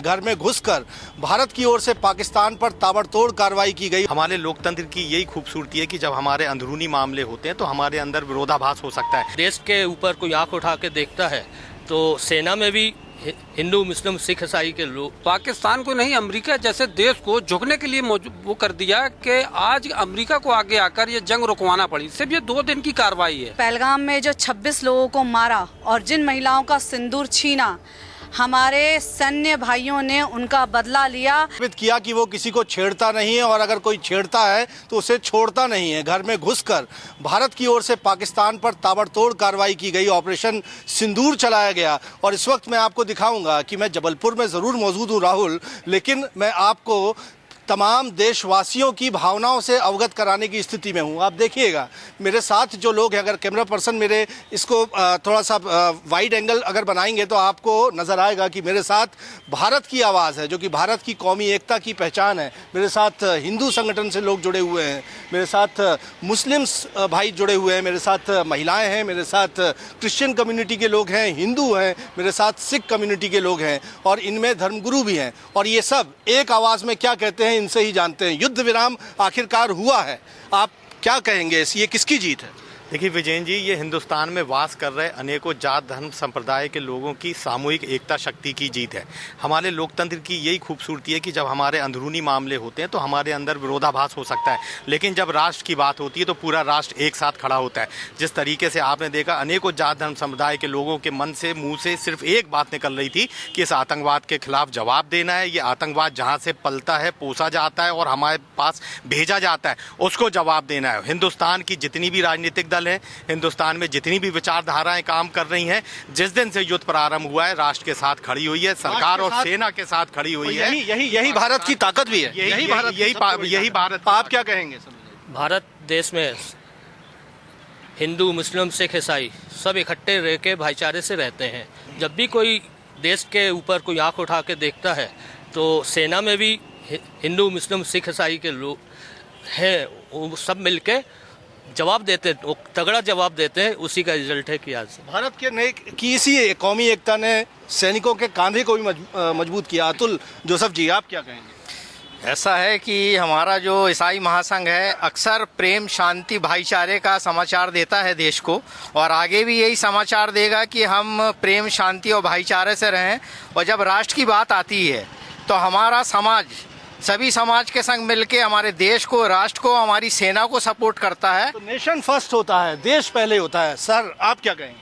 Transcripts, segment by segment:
घर में घुसकर भारत की ओर से पाकिस्तान पर ताबड़तोड़ कार्रवाई की गई। हमारे लोकतंत्र की यही खूबसूरती है कि जब हमारे अंदरूनी मामले होते हैं तो हमारे अंदर विरोधाभास हो सकता है। देश के ऊपर कोई आंख उठा के देखता है तो सेना में भी हिंदू मुस्लिम सिख ईसाई के लोग पाकिस्तान को नहीं अमेरिका जैसे देश को झुकने के लिए वो कर दिया कि आज अमेरिका को आगे आकर ये जंग रुकवाना पड़ी। सिर्फ ये 2 दिन की कार्रवाई है। पहलगाम में जो 26 लोगों को मारा और जिन महिलाओं का सिंदूर छीना, हमारे सैन्य भाइयों ने उनका बदला लिया। किया कि वो किसी को छेड़ता नहीं है और अगर कोई छेड़ता है तो उसे छोड़ता नहीं है। घर में घुसकर भारत की ओर से पाकिस्तान पर ताबड़तोड़ कार्रवाई की गई, ऑपरेशन सिंदूर चलाया गया। और इस वक्त मैं आपको दिखाऊंगा कि मैं जबलपुर में ज़रूर मौजूद हूँ राहुल, लेकिन मैं आपको तमाम देशवासियों की भावनाओं से अवगत कराने की स्थिति में हूँ। आप देखिएगा मेरे साथ जो लोग हैं, अगर कैमरा पर्सन मेरे इसको थोड़ा सा वाइड एंगल अगर बनाएंगे तो आपको नज़र आएगा कि मेरे साथ भारत की आवाज़ है, जो कि भारत की कौमी एकता की पहचान है। मेरे साथ हिंदू संगठन से लोग जुड़े हुए हैं, मेरे साथ मुस्लिम्स भाई जुड़े हुए हैं, मेरे साथ महिलाएँ हैं, मेरे साथ क्रिश्चियन कम्युनिटी के लोग हैं, हिंदू हैं, मेरे साथ सिख कम्युनिटी के लोग हैं और इनमें धर्मगुरु भी हैं। और ये सब एक आवाज़ में क्या कहते हैं इनसे ही जानते हैं। युद्ध विराम आखिरकार हुआ है। आप क्या कहेंगे, ये किसकी जीत है? देखिए विजयन जी, ये हिंदुस्तान में वास कर रहे अनेकों जात धर्म संप्रदाय के लोगों की सामूहिक एकता शक्ति की जीत है। हमारे लोकतंत्र की यही खूबसूरती है कि जब हमारे अंदरूनी मामले होते हैं तो हमारे अंदर विरोधाभास हो सकता है, लेकिन जब राष्ट्र की बात होती है तो पूरा राष्ट्र एक साथ खड़ा होता है। जिस तरीके से आपने देखा अनेकों जात धर्म समुदाय के लोगों के मन से, मुंह से सिर्फ एक बात निकल रही थी कि इस आतंकवाद के खिलाफ जवाब देना है। ये आतंकवाद जहाँ से पलता है, पोसा जाता है और हमारे पास भेजा जाता है, उसको जवाब देना है। हिंदुस्तान की जितनी भी राजनीतिक दल है, हिंदुस्तान में जितनी भी विचारधाराएं काम कर रही हैं, जिस दिन से युद्ध प्रारंभ हुआ है राष्ट्र के साथ खड़ी हुई है, सरकार और सेना के साथ खड़ी हुई है। यही भारत की ताकत भी है। यही भारत। आप क्या कहेंगे? भारत देश में हिंदू मुस्लिम सिख ईसाई सब इकट्ठे रह के भाईचारे से रहते हैं। जब भी कोई देश के ऊपर कोई आंख उठा के देखता है तो सेना में भी हिंदू मुस्लिम सिख ईसाई के लोग हैं, वो सब मिलके जवाब देते हैं, तगड़ा जवाब देते हैं। उसी का रिजल्ट है कि आज भारत की इसी कौमी एकता ने सैनिकों के कांधे को भी मजबूत किया। अतुल जोसेफ जी, आप क्या कहेंगे? ऐसा है कि हमारा जो ईसाई महासंघ है अक्सर प्रेम, शांति, भाईचारे का समाचार देता है देश को, और आगे भी यही समाचार देगा कि हम प्रेम, शांति और भाईचारे से रहें। और जब राष्ट्र की बात आती है तो हमारा समाज सभी समाज के संग मिलके हमारे देश को, राष्ट्र को, हमारी सेना को सपोर्ट करता है। तो नेशन फर्स्ट होता है, देश पहले होता है। सर, आप क्या कहेंगे?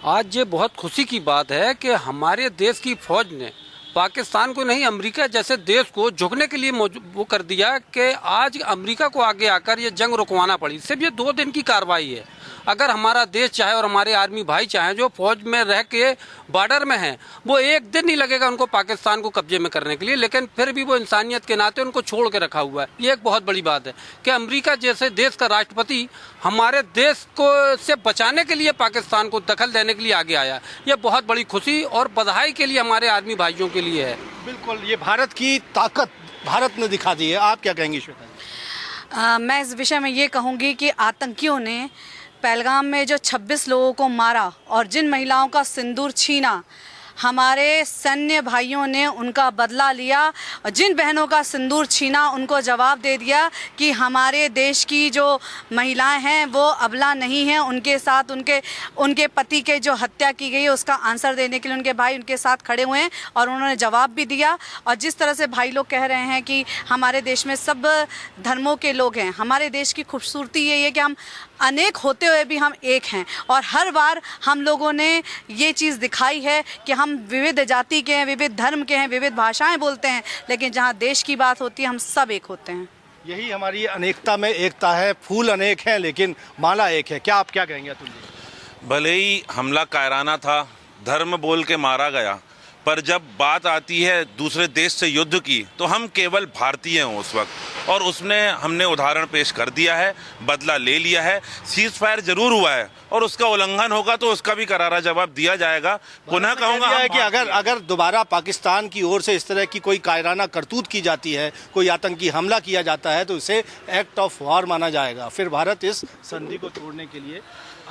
आज ये बहुत खुशी की बात है कि हमारे देश की फौज ने पाकिस्तान को नहीं अमेरिका जैसे देश को झुकने के लिए वो कर दिया कि आज अमेरिका को आगे आकर ये जंग रुकवाना पड़ी। सिर्फ ये 2 दिन की कार्रवाई है। अगर हमारा देश चाहे और हमारे आर्मी भाई चाहे जो फौज में रह के बॉर्डर में हैं, वो एक दिन नहीं लगेगा उनको पाकिस्तान को कब्जे में करने के लिए, लेकिन फिर भी वो इंसानियत के नाते उनको छोड़ के रखा हुआ है। ये एक बहुत बड़ी बात है कि अमेरिका जैसे देश का राष्ट्रपति हमारे देश को से बचाने के लिए पाकिस्तान को दखल देने के लिए आगे आया। ये बहुत बड़ी खुशी और बधाई के लिए हमारे आर्मी भाइयों के लिए है। बिल्कुल, ये भारत की ताकत भारत ने दिखा दी है। आप क्या कहेंगी श्वेता? मैं इस विषय में ये कहूँगी कि आतंकियों ने पहलगाम में जो 26 लोगों को मारा और जिन महिलाओं का सिंदूर छीना, हमारे सैन्य भाइयों ने उनका बदला लिया। और जिन बहनों का सिंदूर छीना उनको जवाब दे दिया कि हमारे देश की जो महिलाएं हैं वो अबला नहीं हैं। उनके साथ उनके पति के जो हत्या की गई है उसका आंसर देने के लिए उनके भाई उनके साथ खड़े हुए हैं और उन्होंने जवाब भी दिया। और जिस तरह से भाई लोग कह रहे हैं कि हमारे देश में सब धर्मों के लोग हैं, हमारे देश की खूबसूरती ये है कि हम अनेक होते हुए भी हम एक हैं। और हर बार हम लोगों ने ये चीज़ दिखाई है कि हम विविध जाति के हैं, विविध धर्म के हैं, विविध भाषाएं बोलते हैं, लेकिन जहाँ देश की बात होती है हम सब एक होते हैं। यही हमारी अनेकता में एकता है। फूल अनेक हैं लेकिन माला एक है। क्या आप क्या कहेंगे अतुल जी? भले ही हमला कायराना था, धर्म बोल के मारा गया, पर जब बात आती है दूसरे देश से युद्ध की तो हम केवल भारतीय हैं उस वक्त, और उसमें हमने उदाहरण पेश कर दिया है, बदला ले लिया है। सीज फायर जरूर हुआ है और उसका उल्लंघन होगा तो उसका भी करारा जवाब दिया जाएगा। पुनः कहूँगा कि अगर दोबारा पाकिस्तान की ओर से इस तरह की कोई कायराना करतूत की जाती है, कोई आतंकी हमला किया जाता है तो इसे एक्ट ऑफ वॉर माना जाएगा। फिर भारत इस संधि को तोड़ने के लिए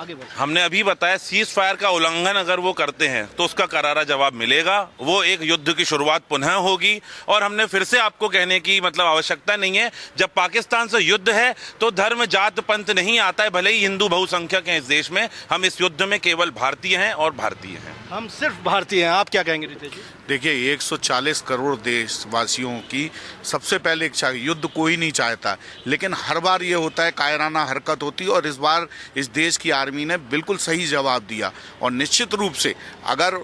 आगे बढ़ो। हमने अभी बताया सीज फायर का उल्लंघन अगर वो करते हैं तो उसका करारा जवाब मिलेगा, वो एक युद्ध की शुरुआत पुनः होगी। और हमने फिर से आपको कहने की मतलब आवश्यकता नहीं है, जब पाकिस्तान से युद्ध है तो धर्म जात पंथ नहीं आता है, भले ही हिंदू बहुसंख्यक हैं इस देश में, हम इस युद्ध में केवल भारतीय हैं और भारतीय हैं। हम सिर्फ भारतीय हैं। आप क्या कहेंगे रितेश जी? देखिए 140 करोड़ देशवासियों की सबसे पहले इच्छा, युद्ध कोई नहीं चाहता, लेकिन हर बार ये होता है कायराना हरकत होती है, और इस बार इस देश की आर्मी ने बिल्कुल सही जवाब दिया। और निश्चित रूप से अगर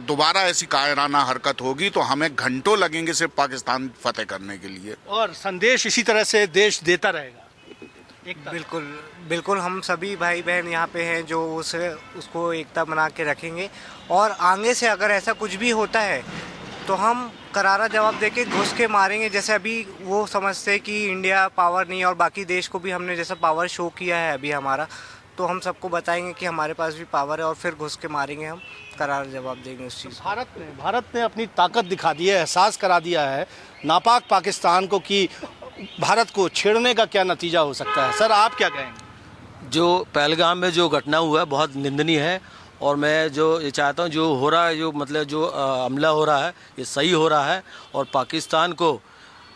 दोबारा ऐसी कायराना हरकत होगी तो हमें घंटों लगेंगे सिर्फ पाकिस्तान फतेह करने के लिए। और संदेश इसी तरह से देश देता रहेगा। बिल्कुल बिल्कुल, हम सभी भाई बहन यहाँ पे हैं जो उसको एकता बना के रखेंगे, और आगे से अगर ऐसा कुछ भी होता है तो हम करारा जवाब देके घुस के मारेंगे। जैसे अभी वो समझते हैं कि इंडिया पावर नहीं है, और बाकी देश को भी हमने जैसा पावर शो किया है अभी हमारा, तो हम सबको बताएंगे कि हमारे पास भी पावर है, और फिर घुस के मारेंगे, हम करारा जवाब देंगे उस चीज़। भारत ने अपनी ताकत दिखा दी है, एहसास करा दिया है नापाक पाकिस्तान को कि भारत को छेड़ने का क्या नतीजा हो सकता है। सर आप क्या कहेंगे? जो पहलगाम में जो घटना हुआ है बहुत निंदनीय है, और मैं जो ये चाहता हूँ जो हो रहा है, जो मतलब जो हमला हो रहा है ये सही हो रहा है, और पाकिस्तान को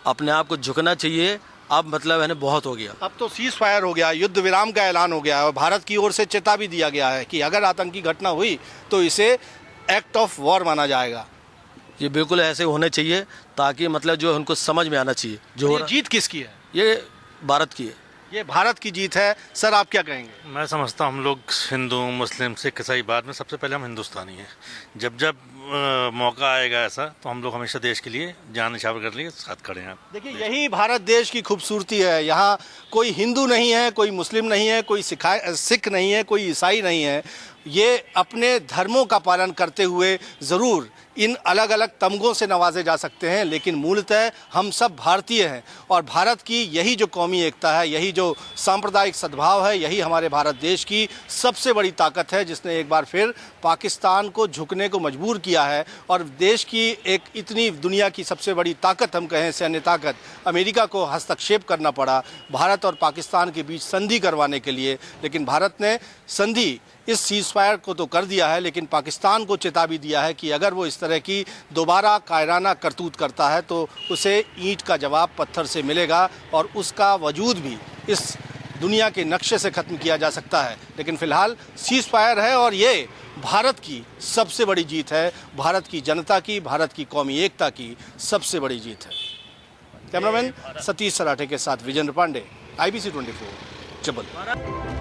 अपने आप को झुकना चाहिए। अब मतलब है बहुत हो गया, अब तो सीज फायर हो गया, युद्ध विराम का ऐलान हो गया है, और भारत की ओर से चेता भी दिया गया है कि अगर आतंकी घटना हुई तो इसे एक्ट ऑफ वॉर माना जाएगा। ये बिल्कुल ऐसे होने चाहिए ताकि मतलब जो उनको समझ में आना चाहिए। जो ये जीत किसकी है? ये भारत की है, ये भारत की जीत है। सर आप क्या कहेंगे? मैं समझता हूँ हम लोग हिंदू मुस्लिम सिख ईसाई बाद में, सबसे पहले हम हिंदुस्तानी हैं। जब जब मौका आएगा ऐसा तो हम लोग हमेशा देश के लिए जान निछावर कर लिए साथ खड़े हैं। देखिए यही भारत देश की खूबसूरती है। यहाँ कोई हिंदू नहीं है, कोई मुस्लिम नहीं है, कोई सिख नहीं है, कोई ईसाई नहीं है। ये अपने धर्मों का पालन करते हुए ज़रूर इन अलग अलग तमगों से नवाजे जा सकते हैं, लेकिन मूलतः हम सब भारतीय हैं। और भारत की यही जो कौमी एकता है, यही जो सांप्रदायिक सद्भाव है, यही हमारे भारत देश की सबसे बड़ी ताकत है, जिसने एक बार फिर पाकिस्तान को झुकने को मजबूर किया है। और देश की एक इतनी दुनिया की सबसे बड़ी ताकत हम कहें सैन्य ताकत, अमेरिका को हस्तक्षेप करना पड़ा भारत और पाकिस्तान के बीच संधि करवाने के लिए। लेकिन भारत ने संधि इस सीज फायर को तो कर दिया है, लेकिन पाकिस्तान को चेतावनी दिया है कि अगर वो इस तरह की दोबारा कायराना करतूत करता है तो उसे ईंट का जवाब पत्थर से मिलेगा, और उसका वजूद भी इस दुनिया के नक्शे से ख़त्म किया जा सकता है। लेकिन फ़िलहाल सीज फायर है, और ये भारत की सबसे बड़ी जीत है, भारत की जनता की, भारत की कौमी एकता की सबसे बड़ी जीत है। कैमरामैन सतीश सराठे के साथ विजेंद्र पांडे, IBC 24 जबलपुर।